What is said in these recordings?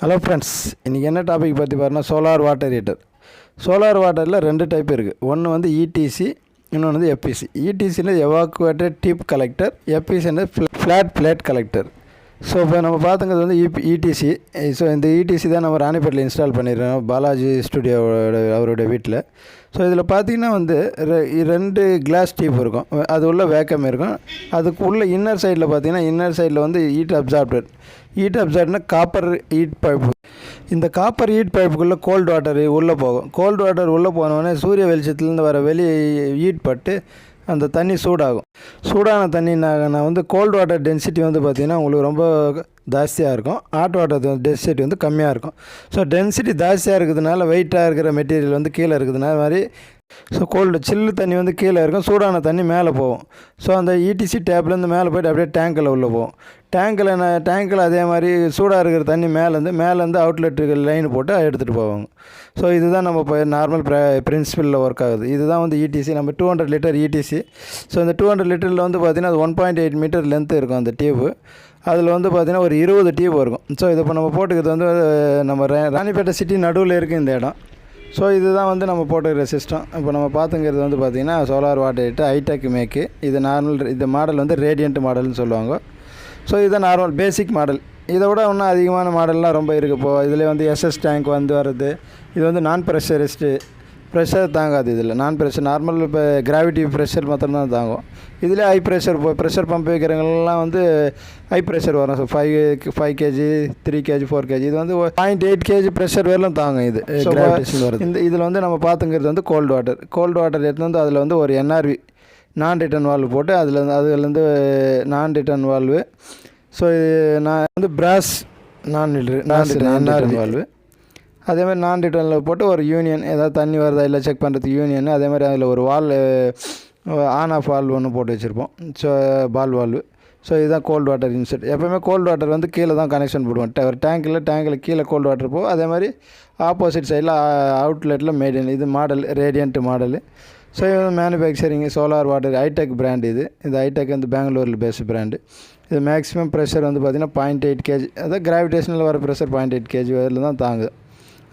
Hello friends, இன்றைக்கி என்ன topic பற்றி பாருன்னா சோலார் வாட்டர் ஹீட்டர். சோலார் வாட்டரில் 2 டைப் இருக்குது. ஒன்று வந்து இடிசி, இன்னொன்று வந்து எஃப்பிசி. இடிசியில் எவாக்குவேட்டட் டியூப் கலெக்டர், எஃப்பிசின்னு ஃப்ளாட் பிளேட் கலெக்டர். ஸோ இப்போ நம்ம பார்த்துங்கிறது வந்து இடிசி. ஸோ இந்த இடிசி தான் நம்ம ராணிப்பேட்டில் இன்ஸ்டால் பண்ணிடுறோம், பாலாஜி ஸ்டுடியோவோட அவருடைய வீட்டில். ஸோ இதில் பார்த்திங்கன்னா வந்து 2 கிளாஸ் டியூப் இருக்கும், அது உள்ள வேக்கம் இருக்கும். அதுக்கு உள்ள இன்னர் சைடில் பார்த்திங்கன்னா இன்னர் சைடில் வந்து ஹீட் அப்சார்ப்டர்னா காப்பர் ஹீட் பைப்பு. இந்த காப்பர் ஹீட் பைப்புக்குள்ளே கோல்டு வாட்டர் உள்ளே போகும். கோல்டு வாட்டர் உள்ளே போனோடனே சூரிய வெளிச்சத்துலேருந்து வர ஹீட் பட்டு அந்த தண்ணி சூடாகும். சூடான தண்ணி நான் வந்து கோல்டு வாட்டர் டென்சிட்டி வந்து பார்த்திங்கன்னா உங்களுக்கு ரொம்ப ஜாஸ்தியாக இருக்கும், ஹாட் வாட்டர் டென்சிட்டி வந்து கம்மியாக இருக்கும். ஸோ டென்சிட்டி ஜாஸ்தியாக இருக்கிறதுனால வெயிட்டாக இருக்கிற மெட்டீரியல் வந்து கீழே இருக்குதுனால மாதிரி ஸோ சில்லு தண்ணி வந்து கீழே இருக்கும், சூடான தண்ணி மேலே போகும். ஸோ அந்த இடிசி டேப்லேருந்து மேலே போய்ட்டு அப்படியே டேங்கில் உள்ளே போகும். டேங்கில் அதே மாதிரி சூடாக இருக்கிற தண்ணி மேலேருந்து அவுட்லெட்டுக்கு லைன் போட்டு எடுத்துகிட்டு போவாங்க. ஸோ இதுதான் நம்ம இப்போ நார்மல் பிரின்சிபலில் ஒர்க் ஆகுது. இதுதான் வந்து இடிசி. நம்ம 200 லிட்டர் இடிசி. ஸோ இந்த 200 லிட்டரில் வந்து பார்த்திங்கன்னா அது 1.8 மீட்டர் லென்த்து இருக்கும் அந்த டியூப்பு. அதில் வந்து பார்த்திங்கன்னா ஒரு 20 டியூப் இருக்கும். ஸோ இது இப்போ நம்ம போட்டுக்கிறது வந்து நம்ம ராணிப்பேட்டை சிட்டி நடுவில் இருக்குது இந்த இடம். ஸோ இதுதான் வந்து நம்ம போட்டுக்கிற சிஸ்டம். இப்போ நம்ம பார்த்துங்கிறது வந்து பார்த்திங்கன்னா சோலார் வாட்டர் ஹீட்டர் ஹைடெக் மேக்கு. இது இந்த மாடல் வந்து ரேடியன்ட் மாடல்னு சொல்லுவாங்க. ஸோ இதுதான் நார்மல் பேசிக் மாடல். இதை விட இன்னும் அதிகமான மாடல்லாம் ரொம்ப இருக்குது. இப்போது இதில் வந்து எஸ்எஸ் டேங்க் வந்து வருது. இது வந்து நான் ப்ரெஷரிஸ்ட்டு, ப்ரெஷர் தாங்காது. இதில் நான் ப்ரெஷர் நார்மல் இப்போ கிராவிட்டி ப்ரெஷர் மாத்திரம்தான் தாங்கும். இதில் ஹை ப்ரெஷர் ப்ரெஷர் பம்ப் வைக்கிறவங்கலாம் வந்து ஹை ப்ரெஷர் வரும். So 5 KG, 3 KG, 4 KG. இது வந்து 0.8 கேஜி ப்ரெஷர் வரலும் தாங்கும். இது இதில் வந்து நம்ம பார்த்துங்கிறது வந்து கோல்டு வாட்டர் எடுத்து வந்து அதில் வந்து ஒரு என்ஆர்வி நான் ரிட்டர்ன் வால்வு போட்டு அதுலேருந்து நான் ரிட்டர்ன் வால்வு. ஸோ இது நான் வந்து பிராஸ் நான் ரிட்டர்ன் வால்வு. அதேமாதிரி நான் ரிட்டர்னில் போட்டு ஒரு யூனியன், ஏதாவது தண்ணி வருதா இல்லை செக் பண்ணுறதுக்கு யூனியன். அதேமாதிரி அதில் ஒரு ஆன் ஆஃப் வால்வு ஒன்று போட்டு வச்சுருப்போம். So valve. ஸோ இதுதான் கோல்டு வாட்டர் இன்செட். எப்போவுமே கோல்டு வாட்டர் வந்து கீழே தான் கனெக்ஷன் போடுவோம். ஒரு டேங்கில் கீழே கோல்டு வாட்டர் போகும். அதே மாதிரி ஆப்போசிட் சைடில் அவுட்லெட்டில் மேடின். இது மாடல் ரேடியன்ட் மாடலு. ஸோ இது வந்து manufacturing solar water hitech brand. இது ஹைடெக் வந்து பெங்களூரில் பேஸ்ட் பிராண்டு. இது மேக்ஸிமம் ப்ரெஷர் வந்து பார்த்திங்கன்னா 0.8 கேஜி. அதாவது கிராவிடேஷனில் வர ப்ரெஷர் 0.8 கேஜி வரையில் தான் தாங்குது.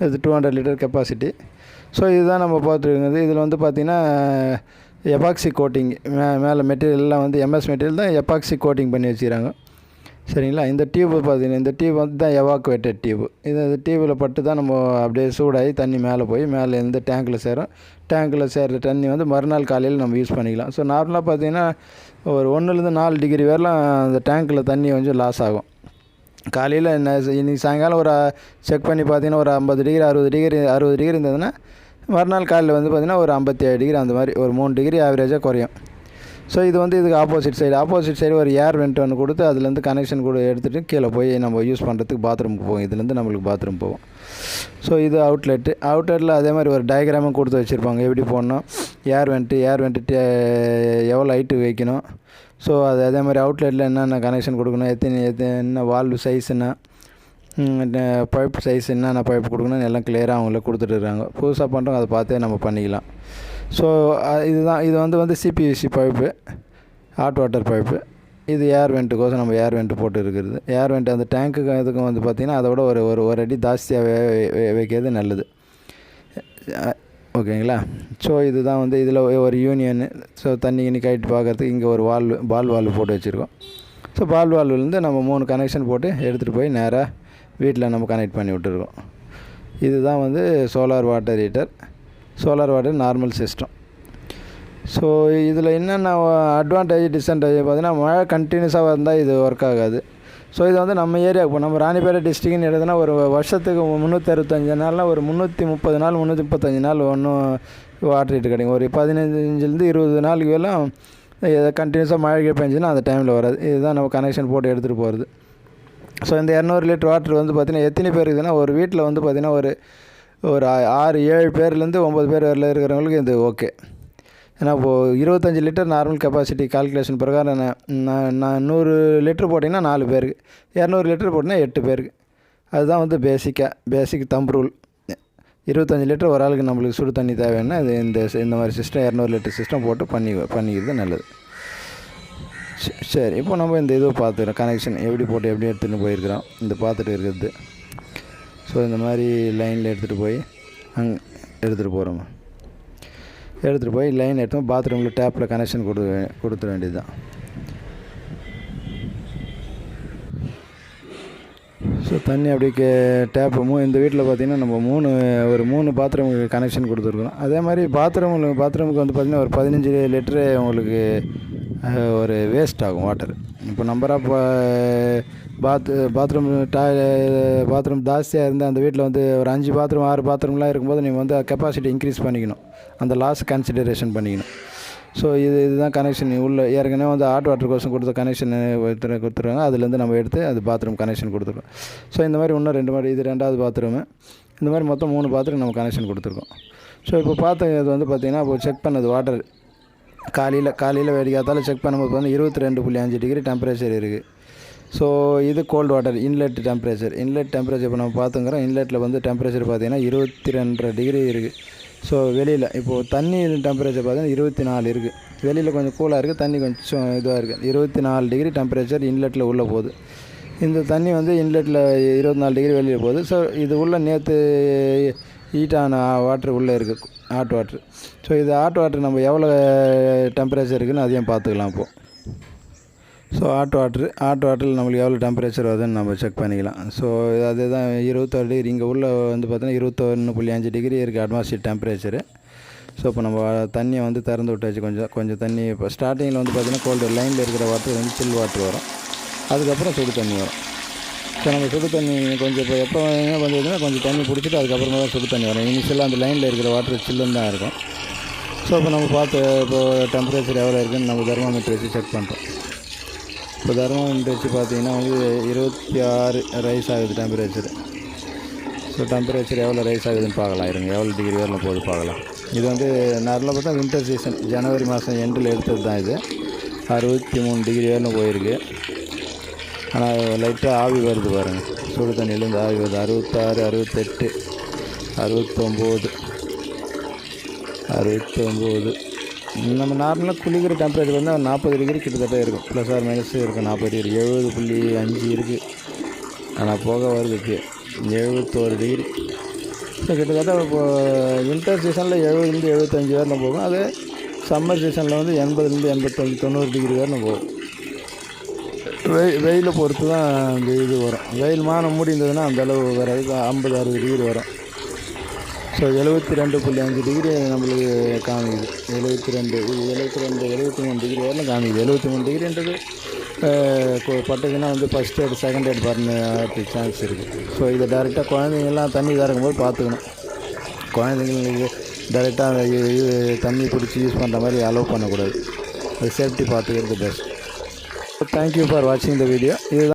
இது 200 லிட்டர் கெப்பாசிட்டி. ஸோ இதுதான் நம்ம பார்த்துருக்குறது. இதில் வந்து பார்த்திங்கன்னா எபாக்சி கோட்டிங் மேலே மெட்டீரியல்லாம் வந்து எம்எஸ் மெட்டீரியல் தான் எபாக்சி கோட்டிங் பண்ணி வச்சுக்கிறாங்க. சரிங்களா. இந்த டியூப் பார்த்திங்கன்னா இந்த டியூப் வந்து தான் எவாக்குவேட்டட் டியூப். இது டியூப்பில் பட்டு தான் நம்ம அப்படியே சூடாகி தண்ணி மேலே போய் மேலேருந்து டேங்கில் சேரும். டேங்கில் சேர்கிற தண்ணி வந்து மறுநாள் காலையில் நம்ம யூஸ் பண்ணிக்கலாம். ஸோ நார்மலாக பார்த்திங்கன்னா ஒரு 1லேருந்து 4 டிகிரி வரலாம் அந்த டேங்கில் தண்ணி கொஞ்சம் லாஸ் ஆகும். காலையில் இன்றைக்கி சாயங்காலம் ஒரு செக் பண்ணி பார்த்திங்கன்னா ஒரு 50 டிகிரி 60 டிகிரி இருந்ததுன்னா மறுநாள் காலையில் வந்து பார்த்திங்கன்னா ஒரு 57 டிகிரி அந்த மாதிரி ஒரு 3 டிகிரி ஆவரேஜாக குறையும். ஸோ இது வந்து இதுக்கு ஆப்போசிட் சைடு ஒரு ஏர் வெண்ட் ஒன்று கொடுத்து அதுலேருந்து கனெக்ஷன் கூட எடுத்துகிட்டு கீழே போய் நம்ம யூஸ் பண்ணுறதுக்கு பாத்ரூமுக்கு போகும். இதுலேருந்து நம்மளுக்கு பாத்ரூம் போகும். ஸோ இது அவுட்லெட்டில் அதே மாதிரி ஒரு டயக்ராமும் கொடுத்து வச்சுருப்பாங்க, எப்படி போடணும், ஏர் வெண்ட்டு எவ்வளோ ஹைட்டு வைக்கணும். ஸோ அதே மாதிரி அவுட்லெட்டில் என்னென்ன கனெக்ஷன் கொடுக்கணும், என்ன வால்வு சைஸ் என்ன, பைப் சைஸ் என்னென்ன பைப் கொடுக்கணும்னு எல்லாம் கிளியராக அவங்கள கொடுத்துட்டுருக்காங்க. புதுசாக பண்ணுறோம், அதை பார்த்தே நம்ம பண்ணிக்கலாம். ஸோ இது வந்து CPVC pipe, hot water pipe. இது ஏர் வெண்ட்டுக்கோசம் நம்ம ஏர் வெண்ட்டு போட்டு இருக்கிறது. ஏர் வெண்ட் அந்த டேங்க்குக்கு இதுக்கும் வந்து பார்த்திங்கன்னா அதை விட ஒரு அடி ஜாஸ்தியாக வைக்கிறது நல்லது. ஓகேங்களா. ஸோ இதுதான் வந்து இதில் ஒரு யூனியனு. ஸோ தண்ணி கைட்டு பார்க்குறதுக்கு இங்கே ஒரு வால்வு போட்டு வச்சுருக்கோம். ஸோ வால்வுலேருந்து நம்ம 3 கனெக்ஷன் போட்டு எடுத்துகிட்டு போய் நேராக வீட்டில் நம்ம கனெக்ட் பண்ணி விட்டுருக்கோம். இதுதான் வந்து solar water heater, solar water normal system. So இதில் என்னென்ன அட்வான்டேஜ் டிஸ்அட்வான்டேஜ் பார்த்திங்கன்னா மழை கண்டினியூஸாக இருந்தால் இது ஒர்க் ஆகாது. ஸோ இது வந்து நம்ம ஏரியாவுக்கு இப்போ நம்ம ராணிப்பேட்டை டிஸ்ட்ரிக்ட்னு எடுத்தோன்னா ஒரு வருஷத்துக்கு 365 நாள்னால் ஒரு 330 நாள் 335 நாள் ஒன்றும் வாட்டர் ஹீட்டர் கிடைக்கும். ஒரு 15லேருந்து 20 நாளுக்கு எல்லாம் கண்டினியூஸாக மழை பெஞ்சுன்னா அந்த டைமில் வராது. இதுதான் நம்ம கனெக்ஷன் போட்டு எடுத்துகிட்டு போகிறது. ஸோ இந்த 200 லிட்டர் வாட்டர் வந்து பார்த்திங்கன்னா எத்தனை பேர் இருக்குதுன்னா ஒரு வீட்டில் வந்து பார்த்திங்கன்னா ஒரு 6-7 பேர்லேருந்து 9 பேர் வரல இருக்கிறவங்களுக்கு இது ஓகே. ஏன்னா இப்போது 25 லிட்டர் நார்மல் கெப்பாசிட்டி கால்குலேஷன் பிரகாரம் நான் 100 லிட்டர் போட்டிங்கன்னா 4 பேருக்கு, 200 லிட்டர் போட்டிங்கன்னா 8 பேருக்கு. அதுதான் வந்து பேசிக் தம்ப் ரூல். 25 லிட்டர் ஒரு ஆளுக்கு நம்மளுக்கு சுடு தண்ணி தேவைன்னா இது இந்த மாதிரி சிஸ்டம் 200 லிட்டர் சிஸ்டம் போட்டு பண்ணிக்கிறது நல்லது. சரி, இப்போ நம்ம இந்த இதை பார்த்துக்கிறோம், கனெக்ஷன் எப்படி போட்டு எப்படி எடுத்துகிட்டு போயிருக்கிறோம் இந்த பார்த்துட்டு இருக்கிறது. ஸோ இந்த மாதிரி லைனில் எடுத்துகிட்டு போய் அங்கே எடுத்துகிட்டு போகிறோம். எடுத்துகிட்டு போய் லைன் எடுத்தோம் பாத்ரூமில் டேப்பில் கனெக்ஷன் கொடுத்துட வேண்டியது தான். ஸோ தண்ணி அப்படியே டேப்பு இந்த வீட்டில் பார்த்திங்கன்னா நம்ம ஒரு 3 பாத்ரூமுக்கு கனெக்ஷன் கொடுத்துருக்குறோம். அதே மாதிரி பாத்ரூமுக்கு வந்து பார்த்திங்கன்னா ஒரு 15 லிட்டரு உங்களுக்கு ஒரு வேஸ்ட் ஆகும் வாட்டர். இப்போ நம்பர் ஆஃப் பாத்ரூம் ஜாஸ்தியாக இருந்தால் அந்த வீட்டில் வந்து ஒரு 5 பாத்ரூம் 6 பாத்ரூம்லாம் இருக்கும்போது நீங்கள் வந்து கெப்பாசிட்டி இன்க்ரீஸ் பண்ணிக்கணும், அந்த லாஸ் கன்சிடரேஷன் பண்ணிக்கணும். ஸோ இதுதான் கனெக்ஷன் உள்ள ஏற்கனவே வந்து ஹாட் வாட்டர் கோசம் கொடுத்த கனெக்ஷன் கொடுத்துருவாங்க. அதுலேருந்து நம்ம எடுத்து அது பாத்ரூம் கனெக்ஷன் கொடுத்துருக்கோம். ஸோ இந்த மாதிரி இன்னும் 2 மாதிரி இது 2வது பாத்ரூமு. இந்த மாதிரி மொத்தம் 3 பாத்ரூம் நம்ம கனெக்ஷன் கொடுத்துருக்கோம். ஸோ இப்போ இது வந்து பார்த்திங்கன்னா இப்போ செக் பண்ணது வாட்டர் காலையில் வேடிக்காத்தாலும் செக் பண்ணும்போது வந்து 22.5 டிகிரி டெம்பரேச்சர் இருக்குது. ஸோ இது கோல்டு வாட்டர் இன்லெட் டெம்பரேச்சர் இப்போ நம்ம பார்த்துங்கிறோம். இன்லெட்டில் வந்து டெம்பரேச்சர் பார்த்திங்கன்னா 22.5 டிகிரி இருக்குது. ஸோ வெளியில் இப்போது தண்ணி டெம்பரேச்சர் பார்த்திங்கன்னா 24 இருக்குது. வெளியில் கொஞ்சம் கூலாக இருக்குது, தண்ணி கொஞ்சம் இதுவாக இருக்குது. 24 டிகிரி டெம்பரேச்சர் இன்லெட்டில் உள்ளே போகுது. இந்த தண்ணி வந்து இன்லெட்டில் 24 டிகிரி வெளியில் போகுது. ஸோ இது உள்ள நேற்று ஹீட்டான வாட்ரு உள்ளே இருக்குது, ஹாட் வாட்ரு. ஸோ இது ஹாட் வாட்ரு நம்ம எவ்வளோ டெம்பரேச்சர் இருக்குதுன்னு அதையும் பார்த்துக்கலாம் இப்போது. ஸோ ஹாட் வாட்டரில் நம்மளுக்கு எவ்வளோ டெம்பரேச்சர் வருதுன்னு நம்ம செக் பண்ணிக்கலாம். ஸோ அதுதான் 21 டிகிரி. இங்கே உள்ள வந்து பார்த்தீங்கன்னா 21.5 டிகிரி இருக்குது அட்மாஸ்பியர் டெம்பரேச்சரு. ஸோ இப்போ நம்ம தண்ணியை வந்து திறந்து விட்டாச்சு. கொஞ்சம் தண்ணி இப்போ ஸ்டார்டிங்கில் வந்து பார்த்திங்கன்னா கோல்டு லைனில் இருக்கிற வாட்டர் வந்து சில் வாட்டர் வரும், அதுக்கப்புறம் சுடு தண்ணி வரும். ஸோ நம்ம சுடு தண்ணி கொஞ்சம் இப்போ எப்போ வந்ததுன்னா கொஞ்சம் தண்ணி பிடிச்சிட்டு அதுக்கப்புறமா தான் சுடு தண்ணி வரும். இனிஷியலாக அந்த லைனில் இருக்கிற வாட்டர் சில்லுன்னு தான் இருக்கும். ஸோ இப்போ நம்ம இப்போது டெம்பரேச்சர் எவ்வளோ இருக்குதுன்னு நம்ம தெர்மாமீட்டர் வச்சு செக் பண்ணுறோம். இப்போ தெர்மாமீட்டர் வச்சு பார்த்திங்கன்னா வந்து 26 ரைஸ் ஆகுது டெம்பரேச்சர். ஸோ டெம்பரேச்சர் எவ்வளோ ரைஸ் ஆகுதுன்னு பார்க்கலாம். எவ்வளோ டிகிரி வரலாம் போகுது பார்க்கலாம். இது வந்து நார்மலாக பார்த்தா வின்டர் சீசன் ஜனவரி மாதம் எண்டில் எடுத்தது தான். இது 63 டிகிரி வரலாம் போயிருக்கு. ஆனால் லைட்டாக ஆவி வருது பாருங்கள், சுடு தண்ணியிலேருந்து ஆவி வருது. 66 68 69 நம்ம நார்மலாக குளிக்கிற டெம்பரேச்சர் வந்து 40 டிகிரி கிட்டத்தட்ட இருக்கும், ப்ளஸ் ஆர் மைனஸ் இருக்கும். 40 டிகிரி 70.5 இருக்குது. ஆனால் போக வருது இப்போ 71 டிகிரி. ஸோ கிட்டத்தட்ட இப்போது வின்டர் சீசனில் 70லேருந்து 75 வரலாம் போகும். அதே சம்மர் சீசனில் வந்து 80லேருந்து 85 90 டிகிரி வரலாம் போகும். வெயிலை பொறுத்து தான் அந்த இது வரும். வெயில் மானம் மூடி இருந்ததுன்னா அந்தளவு வராது, 50-60 டிகிரி வரும். ஸோ 72.5 டிகிரி நம்மளுக்கு காமிக்குது. 73 டிகிரி வரலாம் காமிக்குது. 73 டிகிரின்றது பட்டுக்குன்னா வந்து ஃபஸ்ட் எய்ட் செகண்ட் எய்ட் பர்றதுக்கு சான்ஸ் இருக்குது. ஸோ இதை டேரெக்டாக குழந்தைங்கள்லாம் தண்ணி திறக்கும்போது பார்த்துக்கணும். குழந்தைங்களுக்கு டேரெக்டாக அந்த தண்ணி பிடிச்சி யூஸ் பண்ணுற மாதிரி அலோவ் பண்ணக்கூடாது. அது சேஃப்டி பார்த்துக்கிறது பெஸ்ட். தேங்க்யூ ஃபார் வாட்சிங் த வீடியோ. இதுதான்